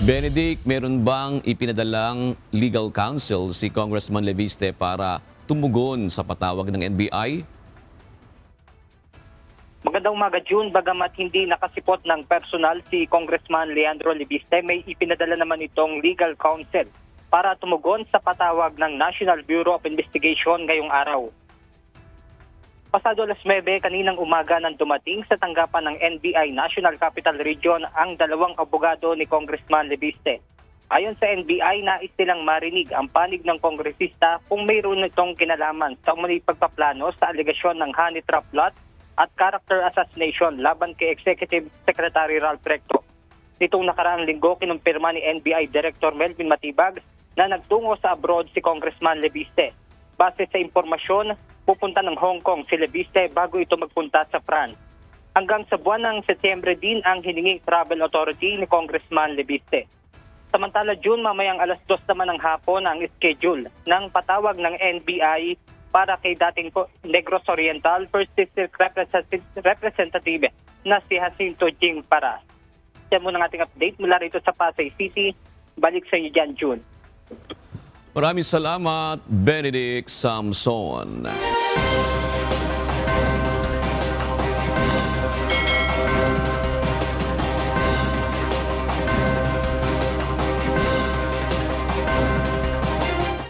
Benedict, meron bang ipinadalang legal counsel si Congressman Leviste para tumugon sa patawag ng NBI? Magandang umaga, June. Bagamat hindi nakasipot ng personal si Congressman Leandro Leviste, may ipinadala naman itong legal counsel para tumugon sa patawag ng National Bureau of Investigation ngayong araw. Pasado alas 9 kaninang umaga nang dumating sa tanggapan ng NBI National Capital Region ang dalawang abogado ni Congressman Leviste. Ayon sa NBI, nais nilang marinig ang panig ng kongresista kung mayroon itong kinalaman sa umano'y pagpaplano sa alegasyon ng honey trap plot at character assassination laban kay Executive Secretary Ralph Recto. Nitong nakaraang linggo, kinumpirma ni NBI Director Melvin Matibag na nagtungo sa abroad si Congressman Leviste. Base sa impormasyon, pupunta ng Hong Kong si Leviste bago ito magpunta sa France. Hanggang sa buwan ng Setyembre din ang hininging travel authority ni Congressman Leviste. Samantala, June, mamayang alas 2 naman ng hapon ang schedule ng patawag ng NBI para kay dating Negros Oriental First District Representative na si Jacinto Jing Paras. Yan muna ang ating update mula rito sa Pasay City. Balik sa inyo dyan, June. Maraming salamat, Benedict Samson.